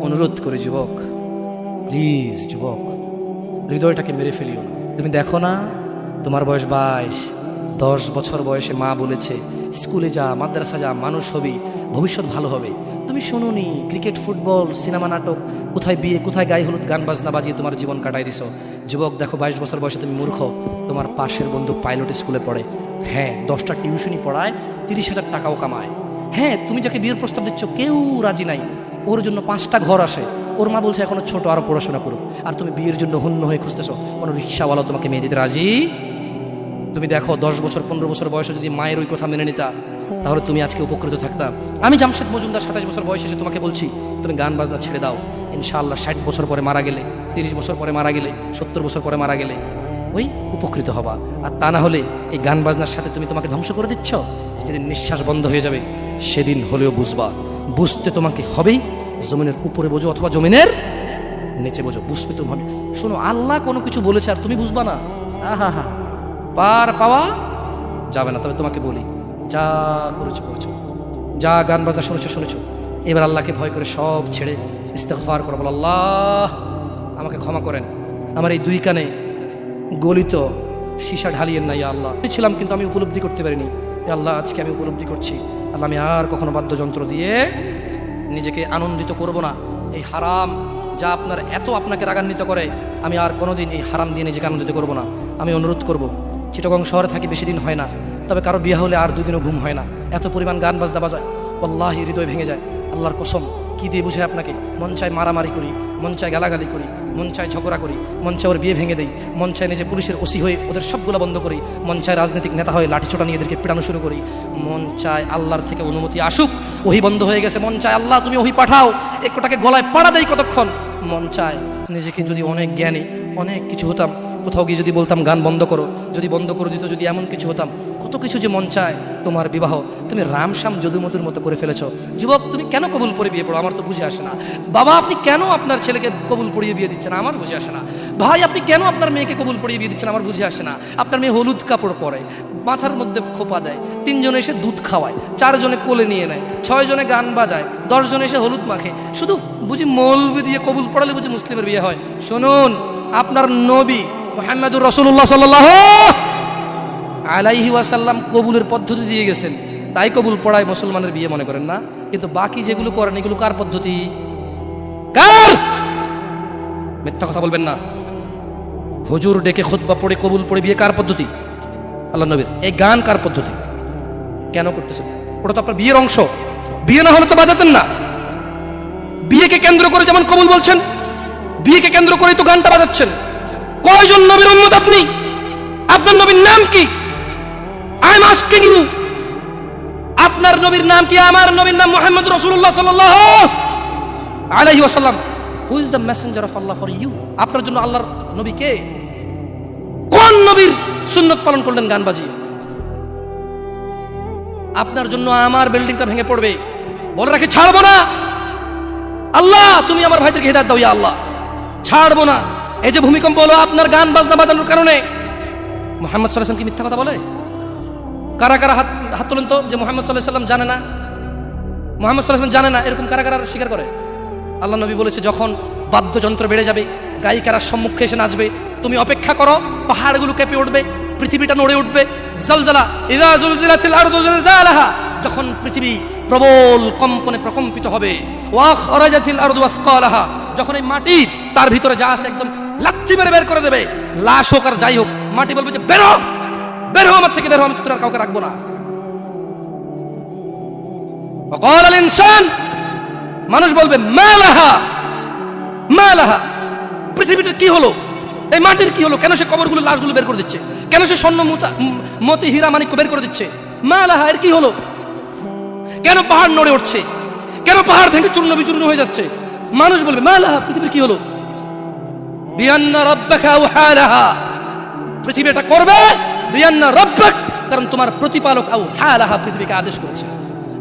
অনুরোধ করে যুবক, প্লিজ যুবক, হৃদয়টাকে মেরে ফেলিও না। তুমি দেখো না, তোমার বয়স 22, 10 বছর বয়সে মা বলেছে স্কুলে যা, মাদ্রাসা যা, মানুষ হবি, ভবিষ্যৎ ভালো হবে। তুমি শোনোনি, ক্রিকেট, ফুটবল, সিনেমা, নাটক, কোথায় বিয়ে, কোথায় গায়ে হলুদ, গান বাজনা বাজিয়ে তোমার জীবন কাটাই দিছো। যুবক দেখো, 22 বছর বয়সে তুমি মূর্খ। তোমার পাশের বন্ধু পাইলট স্কুলে পড়ে, হ্যাঁ 10টা টিউশনি পড়ায়, 30,000 টাকাও কামায়। হ্যাঁ, তুমি যাকে বিয়ের প্রস্তাব দিচ্ছ কেউ রাজি নাই, ওর জন্য 5টা ঘর আসে, ওর মা বলছে এখনো ছোট, আরো পড়াশোনা করুক, আর তুমি বিয়ের জন্য হন্য হয়ে খুঁজতেছো। কোনো রিক্সাওয়ালা তোমাকে মেয়ে দিতে রাজি? তুমি দেখো 10 বছর 15 বছর বয়সে যদি মায়ের ওই কথা মেনে নিতা, তাহলে তুমি আজকে উপকৃত থাকতাম। আমি জামশেদ মজুমদার 27 বছর বয়সে এসে তোমাকে বলছি তুমি গান বাজনা ছেড়ে দাও। ইনশাআল্লাহ 60 বছর পরে মারা গেলে, 30 বছর পরে মারা গেলে, 70 বছর পরে মারা গেলে ওই উপকৃত হবা। আর তা না হলে এই গান বাজনার সাথে তুমি তোমাকে ধ্বংস করে দিচ্ছ। যেদিন নিঃশ্বাস বন্ধ হয়ে যাবে সেদিন হলেও বুঝবা, বুঝতে তোমাকে হবেই। জমিনের উপরে বোঝো অথবা জমিনের নিচে বোঝো, বুঝবে তুমি হবে। শোনো, আল্লাহ কোনো কিছু বলেছে আর তুমি বুঝবা না, আহা হা, পার পাওয়া যাবে না। তবে তোমাকে বলি, যা করেছো করেছো, যা গান বাজনা শুনেছো শুনেছো, এবার আল্লাহকে ভয় করে সব ছেড়ে ইস্তেগফার করো, বলো আল্লাহ আমাকে ক্ষমা করেন, আমার এই 2 কানে গলিত সীসা ঢালিয়েন না ইয়া আল্লাহ। ছিলাম কিন্তু আমি উপলব্ধি করতে পারিনি, ইয়া আল্লাহ আজকে আমি উপলব্ধি করছি। আল্লাহ আমি আর কখনো বাদ্যযন্ত্র দিয়ে নিজেকে আনন্দিত করব না। এই হারাম যা আপনার এত আপনাকে রাগান্বিত করে, আমি আর কোনোদিন এই হারাম দিয়ে নিজেকে আনন্দিত করব না। আমি অনুরোধ করব, চিটাগং শহরে থাকি বেশি দিন হয় না, তবে কারো বিয়ে হলে আর 2 দিনও ঘুম হয় না, এত পরিমাণ গান বাজনা বাজায়, আল্লাহি হৃদয় ভেঙে যায়। আল্লাহর কসম, কি দিয়ে বুঝায় আপনাকে? মন চায় মারামারি করি, মন চায় গালাগালি করি, মন চায় ঝগড়া করি, মন চায় ওর বিয়ে ভেঙে দেই, মন চায় নিজে পুলিশের ওসি হয়ে ওদের সবগুলো বন্ধ করি, মন চায় রাজনৈতিক নেতা হয়ে লাঠিছোটা নিয়ে এদেরকে পিটানো শুরু করি, মন চায় আল্লাহর থেকে অনুমতি আসুক, ওহি বন্ধ হয়ে গেছে, মন চায় আল্লাহ তুমি ওহি পাঠাও, একটাকে গলায় পাড়া দেই কতক্ষণ। মন চায় নিজেকে যদি অনেক জ্ঞানী, অনেক কিছু হতাম, কোথাও গিয়ে যদি বলতাম গান বন্ধ করো, যদি বন্ধ করে দিত, যদি এমন কিছু হতাম, কত কিছু যে মন চায়। তোমার বিবাহ তুমি রামশ্যাম যদুমধুর মতো করে ফেলেছো। যুবক, তুমি কেন কবুল পড়ে বিয়ে পড়ো? আমার তো বুঝে আসে না। বাবা, আপনি কেন আপনার ছেলেকে কবুল পড়িয়ে বিয়ে দিচ্ছেন? আমার বুঝে আসে না। ভাই, আপনি কেন আপনার মেয়েকে কবুল পড়িয়ে বিয়ে দিচ্ছেন? আমার বুঝে আসে না। আপনার মেয়ে হলুদ কাপড় পরে, মাথার মধ্যে খোপা দেয়, 3 জনে এসে দুধ খাওয়ায়, 4 জনে কোলে নিয়ে নেয়, 6 জনে গান বাজায়, 10 জনে এসে হলুদ মাখে, শুধু বুঝি মৌলবি দিয়ে কবুল পড়ালে বুঝি মুসলিমের বিয়ে হয়? শুনুন, আপনার নবী মুহাম্মদুর রাসূলুল্লাহ সাল্লাল্লাহু আলাইহি ওয়াসাল্লাম কবুলের পদ্ধতি দিয়ে গেছেন, তাই কবুল পড়ায় মুসলমানের বিয়ে মনে করেন না। কিন্তু বাকি যেগুলো করেন এগুলো কার পদ্ধতি? কার? মিথ্যা কথা বলবেন না। হুজুর ডেকে খুতবা পড়ে কবুল পড়ে বিয়ে কার পদ্ধতি? আল্লাহ নবীর। এই গান কার পদ্ধতি? কেন করতেছেন? ওটা তো আপনার বিয়ের অংশ। বিয়ে না হলে তো বাজাতেন না। বিয়েকে কেন্দ্র করে যেমন কবুল বলছেন, বিয়েকে কেন্দ্র করেই তো গানটা বাজাচ্ছেন। কয়জন নবীর উম্মত আপনি? আপনার নবীর নাম কি? আই এম আস্কিং ইউ, আপনার নবীর নাম কি? আমার নবীর নাম মুহাম্মদ রাসূলুল্লাহ সাল্লাল্লাহু আলাইহি ওয়াসাল্লাম। Who is the messenger of Allah for you? আপনার জন্য আল্লাহর নবী কে? কোন নবীর সুন্নাত পালন করলেন গান বাজিয়ে? আপনার জন্য আমার বিল্ডিংটা ভেঙে পড়বে, বলে রাখি ছাড়বো না। আল্লাহ তুমি আমার ভাইদেরকে হিদায়াত দাও ইয়া আল্লাহ, ছাড়বো না। এই যে ভূমিকম্প হলো আপনার গান বাজনা বাজানোর কারণে। মুহাম্মদ সাল্লাল্লাহু আলাইহি ওয়াসাল্লাম কি মিথ্যা কথা বলে? কারা কারা হাত তোলেন তো যে মুহাম্মদ সাল্লাল্লাহু আলাইহি ওয়াসাল্লাম জানে না, মুহাম্মদ সাল্লাল্লাহু আলাইহি ওয়াসাল্লাম জানে না, এরকম কারা কারা স্বীকার করে? আল্লাহ নবী বলেছে, যখন বাদ্যযন্ত্র বেড়ে যাবে, গায়িকারা সম্মুখে এসে নাচবে, তুমি অপেক্ষা করো, পাহাড়গুলো কেঁপে উঠবে, পৃথিবীটা নড়ে উঠবে। জালজালা ইযা জুলজিলাতিল আরদু জিলজালাহা, যখন পৃথিবী প্রবল কম্পনে প্রকম্পিত হবে। ওয়া খরাজাতিল আরদু আসকালাহা, যখন এই মাটি তার ভিতরে যা আছে একদম লাথি মেরে বের করে দেবে, লাশ হোক আর যাই হোক, মাটি বলবে যে বেরো, বেরো আমার থেকে, বেরো, আমি তোর আর কাউকে রাখবো না। ওয়াকাল আল ইনসান, মানুষ বলবে মালাহা মালাহা, পৃথিবীটা কি হলো, এই মাটির কি হলো, কেন সে কবরগুলো লাশগুলো বের করে দিচ্ছে, কেন সে স্বর্ণ মতি হীরা মানিক্য বের করে দিচ্ছে, মালাহা এর কি হলো, কেন পাহাড় নড়ে উঠছে, কেন পাহাড় ভেঙে চূর্ণ বিচূর্ণ হয়ে যাচ্ছে? মানুষ বলবে মালাহা, পৃথিবীর কি হলো? বিআন্না রাব্বাকা আওহালাহা, পৃথিবী এটা করবে, বিআন্না রাব্বাক, কারণ তোমার প্রতিপালক আওহালাহা পৃথিবীকে আদেশ করেছে।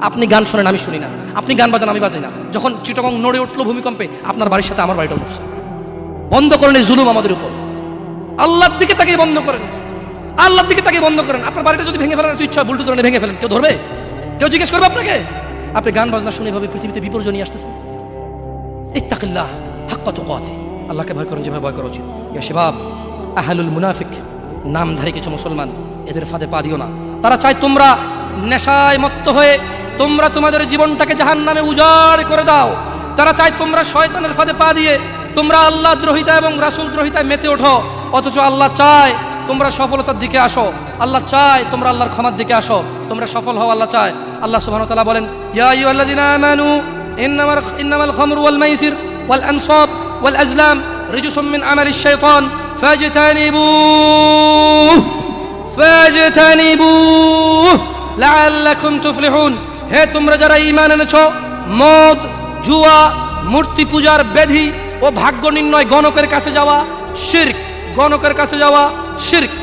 আপনি গান শোনেন, আমি শুনি না, আপনি গান বাজান, আমি বাজাই না। যখন চিটাগং নড়ে উঠলো ভূমিকম্পে, আপনার বাড়ির সাথে আমার বাড়িটাও নড়ছে। বন্ধ করেন এই জুলুম আমাদের উপর। আল্লাহর দিকে তাকিয়ে বন্ধ করেন, আল্লাহর দিকে তাকিয়ে বন্ধ করেন। আপনার বাড়িটা যদি ভেঙে ফেলার এত ইচ্ছা, বুলডোজার ভেঙে ফেলেন, কেউ ধরবে? কেউ জিজ্ঞেস করবে আপনাকে? আপনি গান বাজনা শুনে ভাবে পৃথিবীতে বিপর্যয় নিয়ে আসতেছেন। ইত্তাকিল্লাহ হাক্কা তুকাতিহ, আল্লাহকে ভয় করুন যেভাবে ভয় করা উচিত। ইয়া শাবাব, আহলুল মুনাফিক, নামধারী কিছু মুসলমান, এদের ফাঁদে পা দিও না। তারা চায় তোমরা নেশায় মত্ত হয়ে তোমরা তোমাদের জীবনটাকে জাহান্নামে উজাড় করে দাও। তারা চায় তোমরা শয়তানের ফাঁদে পা দিয়ে তোমরা আল্লাহ দ্রোহিতা এবং রাসূল দ্রোহিতায় মেতে ওঠো। অথচ আল্লাহ চায় তোমরা সফলতার দিকে আসো, আল্লাহ চায় তোমরা আল্লাহর ক্ষমার দিকে আসো, তোমরা সফল হও, আল্লাহ চায়। আল্লাহ সুবহানাহু ওয়া তাআলা বলেন, ইয়া আইয়ুহাল্লাযীনা আমানু ইন্নামাল খামরু ওয়াল মাইসির ওয়াল আনসাব ওয়াল আজলাম রিজসুম মিন আমালিশ শাইতান ফাজতানিবুহু লাআল্লাকুম তুফলিহুন। হে তোমরা যারা ঈমান এনেছো, মদ, জুয়া, মূর্তি পূজার বেধি ও ভাগ্য নির্ণয় গণকের কাছে যাওয়া শিরক, গণকের কাছে যাওয়া শিরক।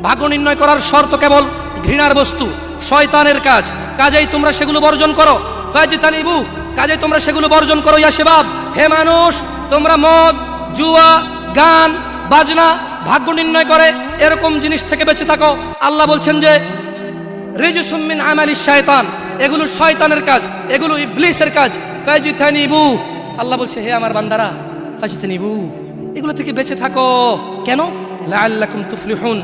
ভাগ্য নির্ণয় করার শর্ত কেবল ঘৃণার বস্তু, শয়তানের কাজ, কাজেই তোমরা সেগুলো বর্জন করো। ফাজতানিবু, কাজেই তোমরা সেগুলো বর্জন করো। ইয়া শাবাব, হে মানুষ, তোমরা মদ, জুয়া, গান, বাজনা, ভাগ্য নির্ণয় করে এরকম জিনিস থেকে বেঁচে থাকো। আল্লাহ বলছেন যে রিজসুম মিন আমালিশ শায়তান, এগুলো শয়তানের কাজ, এগুলো ইবলিসের কাজ। ফাজতানিবু, আল্লাহ বলছে হে আমার বান্দারা, ফাজতানিবু, এগুলো থেকে বেঁচে থাকো। কেন? লাআল্লাকুম তুফলিহুন,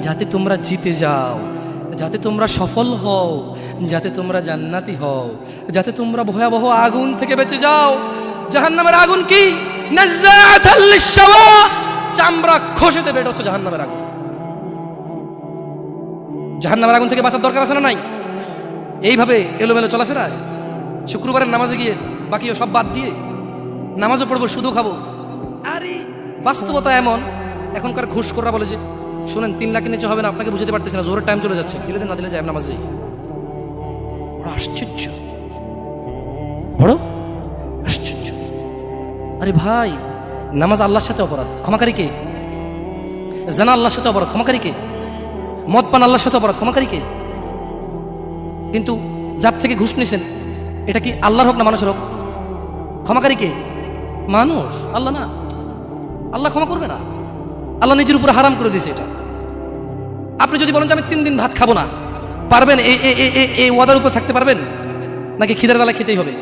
যাতে তোমরা জিতে যাও, যাতে তোমরা সফল হও, যাতে তোমরা জান্নাতি হও, যাতে তোমরা ভয়াবহ আগুন থেকে বেঁচে যাও। জাহান্নামের আগুন কি? নাযাআতাল লিশশাওয়া, চামড়া খসে দেবে, এটা হচ্ছে জাহান্নামের আগুন। জাহান্নামের আগুন থেকে বাঁচার দরকার আছে না নাই? এইভাবে এলোমেলো চলাফেরা, শুক্রবারের নামাজে গিয়ে বাকি সব বাদ দিয়ে নামাজও পড়বো, শুধু খাবো। আরে বাস্তবতা এমন, এখনকার ঘুষখোররা বলে যে শুনেন 3 লাখের নিচে হবে না, আপনাকে বুঝতে পারতেছি না, জোরের টাইম চলে যাচ্ছে, দিলে না দিলে যায় নামাজ যাই। বড় আশ্চর্য, বড় আশ্চর্য। আরে ভাই, নামাজ আল্লাহর সাথে অপরাধ, ক্ষমাকারী কে? জানা আল্লাহর সাথে অপরাধ, ক্ষমাকারী কে? মদ পান আল্লাহর সাথে অপরাধ, ক্ষমাকারী কে? কিন্তু যার থেকে ঘুষ নিছেন, এটা কি আল্লাহর হোক না মানুষের হোক? ক্ষমাকারী কে? মানুষ, আল্লাহ না। আল্লাহ ক্ষমা করবে না, আল্লাহ নিজের উপরে হারাম করে দিয়েছে এটা। আপনি যদি বলেন যে আমি 3 দিন ভাত খাবো না, পারবেন? এই ওয়াদার উপর থাকতে পারবেন? নাকি খিদের জ্বালা খেতেই হবে?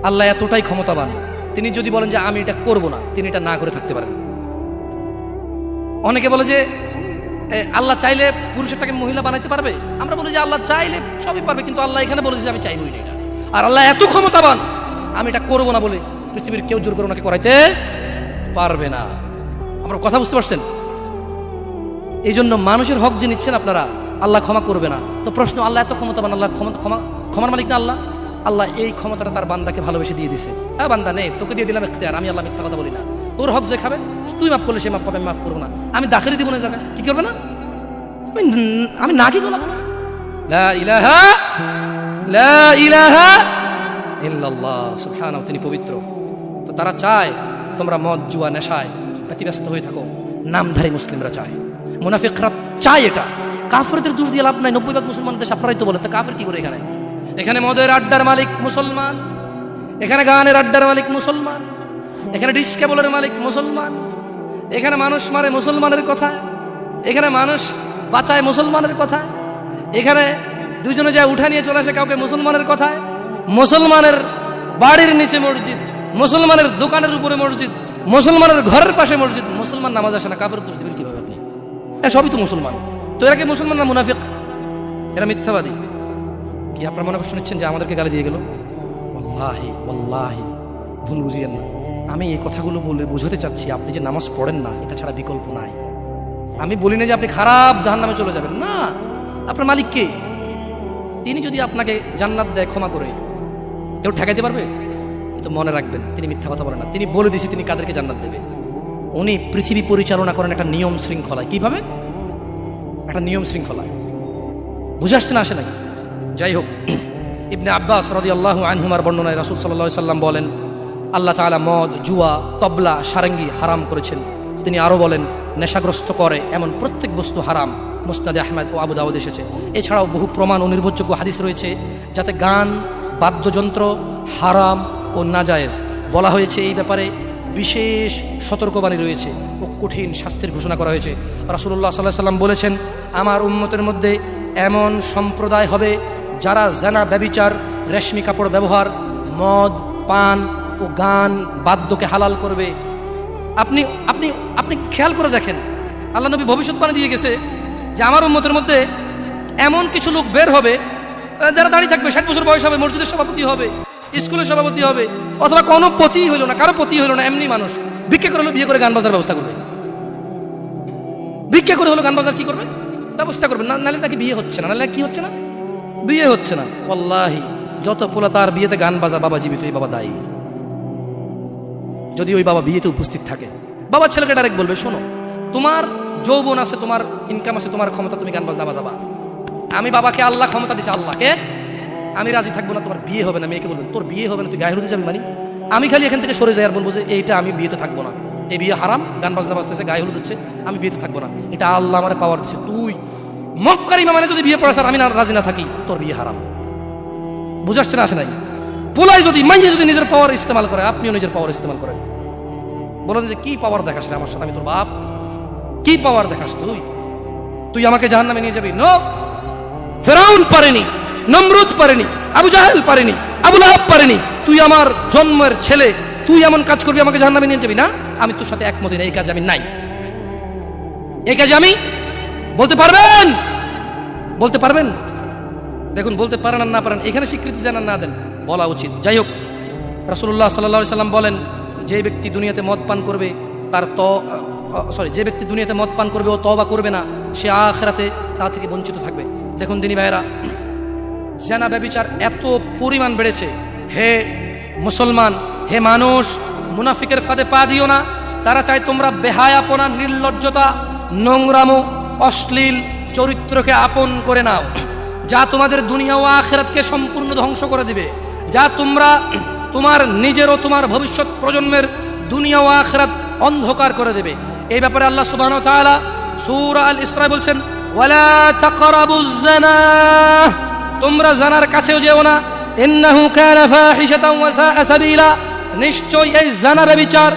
আল্লাহ এতটাই ক্ষমতাবান, তিনি যদি বলেন যে আমি এটা করবো না, তিনি এটা না করে থাকতে পারেন। অনেকে বলে যে আল্লাহ চাইলে পুরুষটাকে মহিলা বানাইতে পারবে। আমরা বলি যে আল্লাহ চাইলে সবই পারবে, কিন্তু আল্লাহ এখানে বলেছে যে আমি চাইবই না এটা। আর আল্লাহ এত ক্ষমতাবান, আমি এটা করবো না বলে পৃথিবীর কেউ জোর করে ওনাকে করাইতে পারবে না। আমরা কথা বুঝতে পারছেন? এই জন্য মানুষের হক যে নিচ্ছেন আপনারা, আল্লাহ ক্ষমা করবে না। তো প্রশ্ন, আল্লাহ এত ক্ষমতাবান, আল্লাহ ক্ষমার মালিক না আল্লাহ? আল্লাহ এই ক্ষমতাটা তার বান্দাকে ভালোবেসে দিয়ে দিছে। হ্যাঁ বান্দা নে, তোকে দিয়ে দিলাম ইখতিয়ার, আমি আল্লাহ মিথ্যা কথা বলি না। তোর হক যে খাবে, তুই মাফ করলে সে মাফ পাবে, আমি মাফ করবো না। আমি দাখিলি দিব না জায়গায়, কি করবে না? আমি না কি গোলাবো না। লা ইলাহা ইল্লাল্লাহ, সুবহানাহু, তিনি পবিত্র। তো তারা চায় তোমরা মদ, জুয়া, নেশায় ব্যতিব্যস্ত হয়ে থাকো। নামধারী মুসলিমরা চায়, মুনাফিকরা চায় এটা। কাফেরদের দোষ দিয়ে লাভ নাই, 90% মুসলমান দেশ, আপনারাই তো বলেন। তা কাফের কি করে? এখানে মদের আড্ডার মালিক মুসলমান, এখানে গানের আড্ডার মালিক মুসলমান, এখানে ডিস কেবলের মালিক মুসলমান, এখানে মানুষ মারে মুসলমানের কথা, এখানে মানুষ বাঁচায় মুসলমানের কথা, এখানে দুজনে যায় উঠা নিয়ে চলে আসে কাউকে মুসলমানের কথায়, মুসলমানের বাড়ির নিচে মসজিদ, মুসলমানের দোকানের উপরে মসজিদ, মুসলমানের ঘরের পাশে মসজিদ। মুসলমান নামাজ আসে না, কাফের দোষ দিবেন কিভাবে আপনি? সবই তো মুসলমান। তো এরা কি মুসলমান না মুনাফিক? এরা মিথ্যাবাদী। কি আপনার মনে কষ্ট নিচ্ছেন যে আমাদেরকে গালি দিয়ে গেল? ওয়াল্লাহি ওয়াল্লাহি ভুল বুঝিয়েন না। আমি এই কথাগুলো বলে বোঝাতে চাচ্ছি, আপনি যে নামাজ পড়েন না, এটা ছাড়া বিকল্প নাই। আমি বলি না যে আপনি খারাপ জাহান্নামে চলে যাবেন, না। আপনার মালিক কে? তিনি যদি আপনাকে জান্নাত দেয় ক্ষমা করে, কেউ ঠেকাইতে পারবে? কিন্তু মনে রাখবেন, তিনি মিথ্যা কথা বলেন না। তিনি বলে দিয়েছে তিনি কাদেরকে জান্নাত দেবে। উনি পৃথিবী পরিচালনা করেন একটা নিয়ম শৃঙ্খলায়। কিভাবে? একটা নিয়ম শৃঙ্খলায়। বুঝে আসছে না, আসে নাকি? যাই হোক, ইবনে আব্বাস রাদিয়াল্লাহু আনহুমার বর্ণনায় রাসূল সাল্লাল্লাহু আলাইহি সাল্লাম বলেন, আল্লাহ তাআলা মদ, জুয়া, তবলা, সারেঙ্গি হারাম করেছেন। তিনি আরো বলেন, নেশাগ্রস্ত করে এমন প্রত্যেক বস্তু হারাম। মুসনাদে আহমদ ও আবু দাউদ এসেছে। এছাড়াও বহু প্রমাণ ও নির্ভরযোগ্য হাদিস রয়েছে যাতে গান, বাদ্যযন্ত্র হারাম ও নাজায়েজ। বলা হয়েছে এই ব্যাপারে বিশেষ সতর্কবাণী রয়েছে ও কঠিন শাস্তির ঘোষণা করা হয়েছে। রাসূলুল্লাহ সাল্লাল্লাহু আলাইহি সাল্লাম বলেছেন, আমার উম্মতের মধ্যে এমন সম্প্রদায় হবে যারা জানা, ব্যভিচার, রেশমি কাপড় ব্যবহার, মদ পান, ও গান বাদ্যকে হালাল করবে। আপনি আপনি আপনি খেয়াল করে দেখেন, আল্লাহ নবী ভবিষ্যৎবাণী দিয়ে গেছে যে আমার উম্মতের মধ্যে এমন কিছু লোক বের হবে যারা দাঁড়িয়ে থাকবে, 60 বছর বয়স হবে, মসজিদের সভাপতি হবে, স্কুলের সভাপতি হবে, অথবা কোনো পতি হইল না, কারো পতি হইল না, এমনি মানুষ ভিক্ষা করে হলো বিয়ে করে গান বাজার ব্যবস্থা করবে। ভিক্ষা করে হলো গান বাজার কি করবে, ব্যবস্থা করবে। নাহলে তাকে বিয়ে হচ্ছে না, নাহলে কি হচ্ছে না, বিয়ে হচ্ছে না। ওয়াল্লাহি যত পোলা তার বিয়েতে গান বাজা, বাবা জীবিত, এই বাবা দায়ী। যদি ওই বাবা বিয়েতে উপস্থিত থাকে, বাবা ছেলেকে ডাইরেক্ট বলবে, শোনো, তোমার যৌবন আছে, তোমার ইনকাম আছে, তোমার ক্ষমতা, তুমি গান বাজনা বাজাবা। আমি বাবাকে আল্লাহ ক্ষমতা দিছে, আল্লাহকে আমি রাজি থাকবো না, তোমার বিয়ে হবে না। মেয়েকে বলবেন তোর বিয়ে হবে না, তুই গায়ে হলুদে যাবি। মানে আমি খালি এখান থেকে সরে যাই আর বলবো যে এইটা আমি বিয়েতে থাকবো না, এই বিয়ে হারাম, গান বাজনা বাজতেছে, গায়ে হলুদ হচ্ছে, আমি বিয়েতে থাকবো না, এটা আল্লাহ আমার পাওয়ার দিচ্ছে। তুই মক্কার ইমাম মানে যদি বিয়ে পড়াস আর আমি না রাজি না থাকি, তোর বিয়ে হারাম। বুঝাচ্ছে না, আসে নাই? পোলাই যদি মাইয়ে যদি নিজের পাওয়ার ইস্তেমাল করে, আপনিও নিজের পাওয়ার ইস্তেমাল করেন। বলেন যে কি পাওয়ার দেখাস রে আমার সাথে, আমি তোর বাপ, কি পাওয়ার দেখাস তুই? তুই আমাকে জাহান্নামে নিয়ে যাবি? নো, ফেরাউন পারেনি, নমরুদ পারেনি, আবু জাহেল পারেনি, আবু লাহাব পারেনি। তুই আমার জন্মের ছেলে, তুই এমন কাজ করবি আমাকে জাহান্নামে নিয়ে যাবি? না, আমি তোর সাথে একমত না, এই কাজে আমি নাই, এই কাজে আমি। বলতে পারবেন? বলতে পারবেন? দেখুন, বলতে পারেন আর না পারেন, এখানে স্বীকৃতি দেন আর না দেন, বলা উচিত। যাই হোক, রাসূলুল্লাহ সাল্লাল্লাহু আলাইহি সাল্লাম বলেন, যে ব্যক্তি দুনিয়াতে মদ পান করবে তার যে ব্যক্তি দুনিয়াতে মদ পান করবে ও তওবা করবে না, সে আখিরাতে তা থেকে বঞ্চিত থাকবে। দেখুন দিনী ভাইরা, জিনা ব্যভিচার এত পরিমাণ বেড়েছে। হে মুসলমান, হে মানুষ, মুনাফিকের ফাঁদে পা দিও না। তারা চায় তোমরা বেহায়াপনা, নির্লজ্জতা, নোংরামো, অশ্লীল চরিত্রকে আপন করে নাও, যা তোমাদের দুনিয়া ও আখিরাতকে সম্পূর্ণ ধ্বংস করে দিবে, যা তোমরা তোমার নিজের ও তোমার ভবিষ্যৎ প্রজন্মের দুনিয়া ও আখিরাত অন্ধকার করে দেবে। এই ব্যাপারে আল্লাহ সুবহানাহু ওয়া তাআলা সূরা আল ইসরা বলছেন, ওয়ালা তাকরাবুজ জিনা, তোমরা জানার কাছেও যেও না, ইন্নাহু কানা ফাহিশাতাও ওয়া সাআ সাবিলা, নিশ্চয়ই এই জানা ব্যভিচার,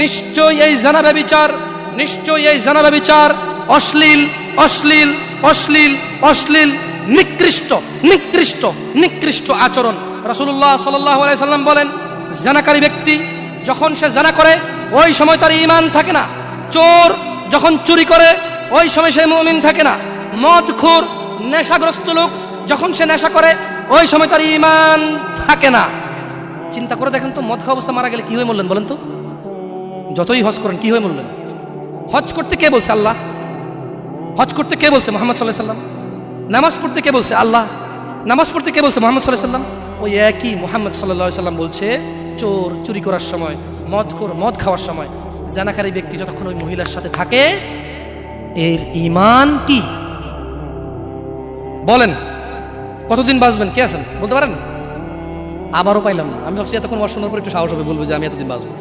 নিশ্চয়ই এই জানা ব্যভিচার, নিশ্চয়ই এই জানা ব্যভিচার অশ্লীল, অশ্লীল, অশ্লীল, অশ্লীল, নিকৃষ্ট, নিকৃষ্ট, নিকৃষ্ট আচরণ। রাসূলুল্লাহ সাল্লাল্লাহু আলাইহি সাল্লাম বলেন, জানাকারী ব্যক্তি যখন সে জানা করে ওই সময় তার ঈমান থাকে না। চোর যখন চুরি করে ওই সময় সে মুমিন থাকে না। মদখোর, নেশাগ্রস্ত লোক যখন সে নেশা করে ওই সময় তার ঈমান থাকে না। চিন্তা করে দেখেন তো, মদ খাওয়া অবস্থা মারা গেলে কি হয়ে মরলেন বলেন তো? যতই হজ করেন কি হয়ে মরলেন? হজ করতে কে বলছে? আল্লাহ। হজ করতে কে বলছে? মুহাম্মদ সাল্লাল্লাহু আলাইহি সাল্লাম। নামাজ পড়তে কে বলছে? আল্লাহ। নামাজ পড়তে কে বলছে? মুহাম্মদ সাল্লাল্লাহু আলাইহি সাল্লাম। ওই একই মুহাম্মদ সাল্লাল্লাহু আলাইহি সাল্লাম বলছে, চোর চুরি করার সময়, মদখোর মদ খাওয়ার সময়, জানাকারী ব্যক্তি যতক্ষণ ওই মহিলার সাথে থাকে এর ঈমান কি? বলেন কতদিন বাঁচবেন? কে আছেন বলতে পারেন? আবারও পাইলাম না। আমি ভাবছি এতক্ষণ ওয়াজ শোনার পর একটু সাহস হবে, বলবো যে আমি এতদিন বাঁচবো।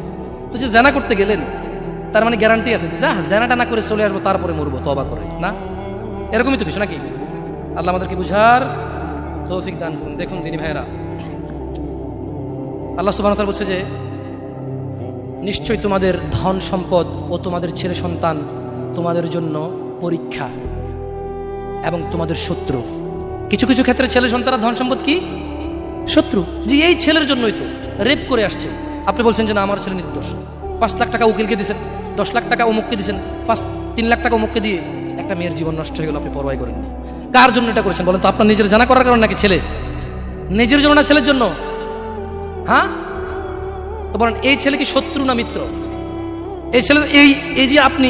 তো যে জানা করতে গেলেন তার মানে গ্যারান্টি আছে যে যা জানাটা না করে চলে আসবো, তারপরে মরবো তওবা করে? না, এরকমই তো কিছু নাকি? আল্লাহ আমাদেরকে বুঝার তৌফিক দান করুন। দেখুন দিনী ভাইয়েরা, আল্লাহ সুবহানাহু ওয়া তাআলা বলছে যে নিশ্চয়ই তোমাদের ধন সম্পদ ও তোমাদের ছেলে সন্তান তোমাদের জন্য পরীক্ষা এবং তোমাদের শত্রু। কিছু কিছু ক্ষেত্রে ছেলে সন্তান ধন সম্পদ কি শত্রু। যে এই ছেলের জন্যই তো রেপ করে আসছে, আপনি বলছেন যে না আমার ছেলে নির্দোষ। 5 লাখ টাকা উকিলকে দিয়েছেন, 10 লাখ টাকা অমুককে দিয়েছেন, 3 লাখ টাকা অমুককে দিয়ে একটা মেয়ের জীবন নষ্ট হয়ে গেল, আপনি পরোয়াই করেননি। কার জন্য এটা করেছেন বলেন তো? আপনার নিজের জানা করার কারণ নাকি ছেলে? নিজের জন্য না ছেলের জন্য? হ্যাঁ, তো বলেন এই ছেলে কি শত্রু না মিত্র? এই ছেলে এই যে আপনি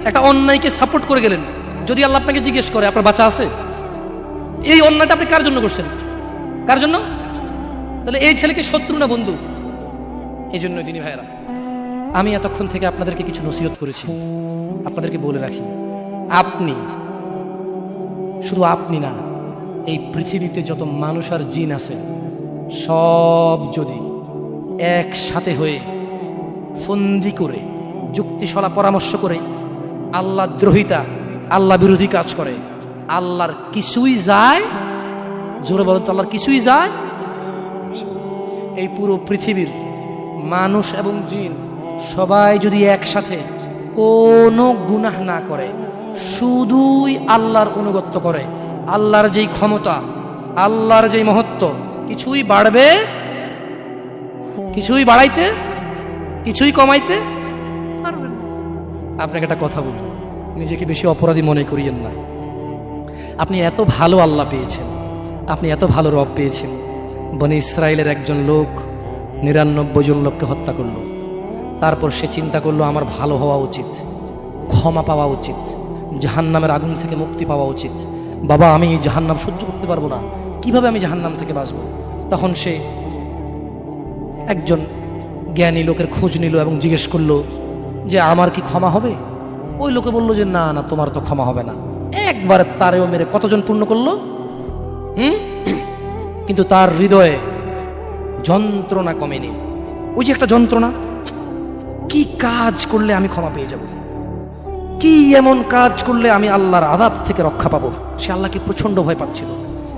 একটা অন্যায়কে সাপোর্ট করে গেলেন, যদি আল্লাহ আপনাকে জিজ্ঞেস করে আপনার বাচ্চা আছে, এই অন্যায়টা আপনি কার জন্য করছেন? কার জন্য? তাহলে এই ছেলেকে শত্রু না বন্ধু? এই জন্য দিনী ভাইয়েরা, আমি এতক্ষণ থেকে আপনাদেরকে কিছু নসিহত করেছি, আপনাদেরকে বলে রাখি, আপনি শুধু আপনি না, এই পৃথিবীতে যত মানুষ আর জিন আছে সব যদি একসাথে হয়ে ফন্দি করে যুক্তিশলা পরামর্শ করে আল্লাহ দ্রোহিতা, আল্লাহ বিরোধী কাজ করে, আল্লাহর কিছুই যায়? জোরে বলেন তো, আল্লাহর কিছুই যায়? এই পুরো পৃথিবীর মানুষ এবং জিন সবাই যদি একসাথে কোনো গুনাহ না করে, শুধুই আল্লাহর অনুগত্য করে, আল্লাহর যেই ক্ষমতা, আল্লাহর যেই মহত্ব, কিছুই বাড়বে কিছুই বাড়াইতে, কিছুই কমাইতে পারবেন না। আপনাকে একটা কথা বলি, নিজেকে বেশি অপরাধী মনে করিয়েন না। আপনি এত ভালো আল্লাহ পেয়েছেন, আপনি এত ভালো রব পেয়েছেন। বনি ইসরায়েলের একজন লোক 99 জন লোককে হত্যা করলো। তারপর সে চিন্তা করলো আমার ভালো হওয়া উচিত, ক্ষমা পাওয়া উচিত, জাহান্নামের আগুন থেকে মুক্তি পাওয়া উচিত। বাবা আমি এই জাহান্নাম সহ্য করতে পারবো না, কিভাবে আমি জাহান্নাম থেকে বাঁচবো? তখন সে একজন জ্ঞানী লোকের খোঁজ নিল এবং জিজ্ঞেস করলো যে আমার কি ক্ষমা হবে? ওই লোকে বলল যে না না, তোমার তো ক্ষমা হবে না। একবার তারেও মেরে কতজন পূর্ণ করলো? কিন্তু তার হৃদয়ে যন্ত্রণা কমেনি। ওই যে একটা যন্ত্রণা, কি কাজ করলে আমি ক্ষমা পেয়ে যাব, কি এমন কাজ করলে আমি আল্লাহর আযাব থেকে রক্ষা পাবো। সে আল্লাহকে প্রচন্ড ভয় পাচ্ছিল।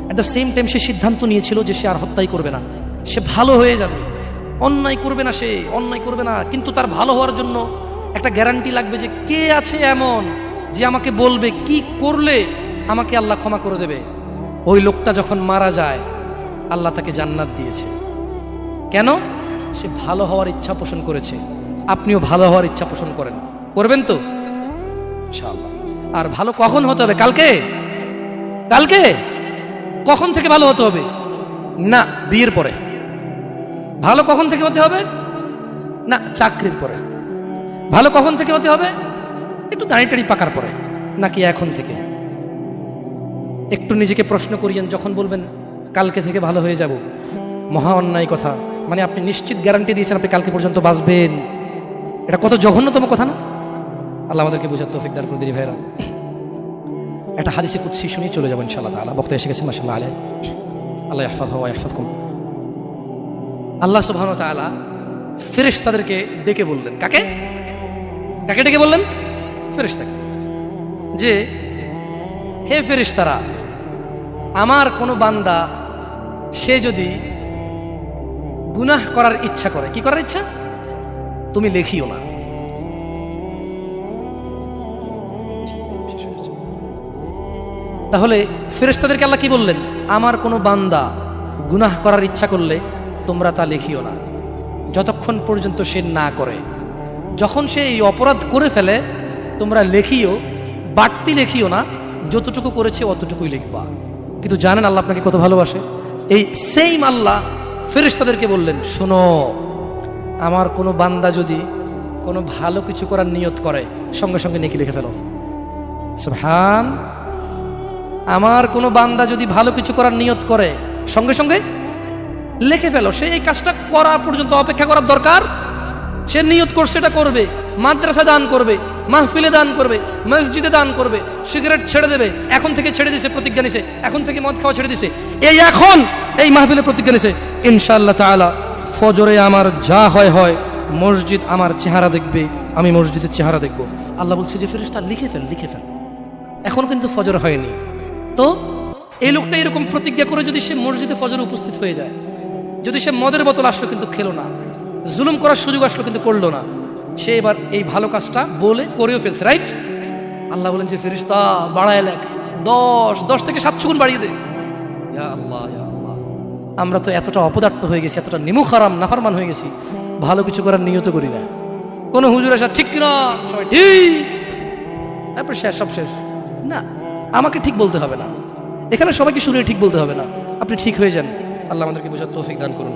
এট দ্য সেম টাইম সে সিদ্ধান্ত নিয়েছিল যে সে আর হত্যাই করবে না, সে ভালো হয়ে যাবে, অন্যায় করবে না, সে অন্যায় করবে না। কিন্তু তার ভালো হওয়ার জন্য একটা গ্যারান্টি লাগবে যে কে আছে এমন যে আমাকে বলবে কি করলে আমাকে আল্লাহ ক্ষমা করে দেবে। ওই লোকটা যখন মারা যায় আল্লাহ তাকে জান্নাত দিয়েছে। কেন? সে ভালো হওয়ার ইচ্ছা পোষণ করেছে। আপনিও ভালো হওয়ার ইচ্ছা পোষণ করেন, করবেন তো ইনশাআল্লাহ। আর ভালো কখন হতে হবে? কালকে? কালকে কখন থেকে ভালো হতে হবে? না বিয়ের পরে। ভালো কখন থেকে হতে হবে? না চাকরির পরে। ভালো কখন থেকে হতে হবে? একটু দাঁড়িয়ে পাকার পরে, নাকি এখন থেকে? একটু নিজেকে প্রশ্ন করিয়েন, যখন বলবেন কালকে থেকে ভালো হয়ে যাব, মহা অন্যায় কথা। মানে আপনি নিশ্চিত গ্যারান্টি দিয়েছেন আপনি কালকে পর্যন্ত বাঁচবেন। এটা কত জঘন্যতম কথা না? আল্লাহ আমাদেরকে বোঝার তৌফিক দান করে দিন ভাইরা। একটা হাদিসে কুদসি শুনি চলে যাবো ইনশাআল্লাহ তাআলা। বক্তা এসে গেছেন মাশাআল্লাহ আলাইহি। আল্লাহ ইয়াহফাযহু ওয়া ইয়াহফাযকুম। আল্লাহ সুবহানাহু ওয়া তাআলা ফেরেশতাদেরকে ডেকে বললেন। কাকে? কাকে ডেকে বললেন? ফেরেশতাকে। যে হে ফেরেশতারা, আমার কোনো বান্দা সে যদি গুনাহ করার ইচ্ছা করে, কি করার ইচ্ছা? তুমি লেখিও না। তাহলে ফেরেশতাদেরকে আল্লাহ কি বললেন? আমার কোনো বান্দা গুনাহ করার ইচ্ছা করলে তোমরা তা লেখিও না, যতক্ষণ পর্যন্ত সে না করে। যখন সে এই অপরাধ করে ফেলে তোমরা লেখিও, বাড়তি লেখিও না, যতটুকু করেছে অতটুকুই লিখবা। কিন্তু জানেন আল্লাহ আপনাকে কত ভালোবাসে? এই সেম আল্লাহ ফেরেশতাদেরকে বললেন, শোনো, আমার কোনো বান্দা যদি কোনো ভালো কিছু করার নিয়ত করে সঙ্গে সঙ্গে নেকি লিখে ফেলো। সুবহান। আমার কোনো বান্দা যদি ভালো কিছু করার নিয়ত করে সঙ্গে সঙ্গে লিখে ফেলো। সে এই কাজটা করা পর্যন্ত অপেক্ষা করার দরকার? সে নিয়ত করছে এটা করবে, মাদ্রাসা দান করবে, মাহফিলে দান করবে, মসজিদে দান করবে, সিগারেট ছেড়ে দেবে, এখন থেকে ছেড়ে দিছে, প্রতিজ্ঞা নিছে, এখন থেকে মদ খাওয়া ছেড়ে দিছে, এই এখন এই মাহফিলে প্রতিজ্ঞা নিছে, ইনশাআল্লাহ তাআলা ফজরে আমার যা হয় হয়, মসজিদ আমার চেহারা দেখবে, আমি মসজিদের চেহারা দেখব। আল্লাহ বলছে যে ফেরেশতা লিখে ফেল, লিখে ফেল। এখন কিন্তু ফজর হয়নি, তো এই লোকটা এরকম প্রতিজ্ঞা করে যদি সে মসজিদে ফজরে উপস্থিত হয়ে যায়, যদি সে মদের বোতল আসলো কিন্তু খেলো না, জুলুম করার সুযোগ আসলো কিন্তু করলো না, সে এবার এই ভালো কাজটা বলে করেও ফেলছে, রাইট? আল্লাহ বলেন যে ফেরেশতা বাড়ায় লেখ, 10 থেকে 700 গুণ বাড়িয়ে দে। ইয়া আল্লাহ, ইয়া আল্লাহ। আমরা তো এতটা অপদার্থ হয়ে গেছি, এতটা নিমুখারাম নাফরমান হয়ে গেছি, ভালো কিছু করার নিয়ত করি না। কোন হুজুর আসা ঠিক কিনা, সবাই ঠিক, তারপর শেষ, সব শেষ। না, আমাকে ঠিক বলতে হবে না, এখানে সবাইকে শুনে ঠিক বলতে হবে না, আপনি ঠিক হয়ে যান। আল্লাহ আমাদেরকে বোঝার তৌফিক দান করুন।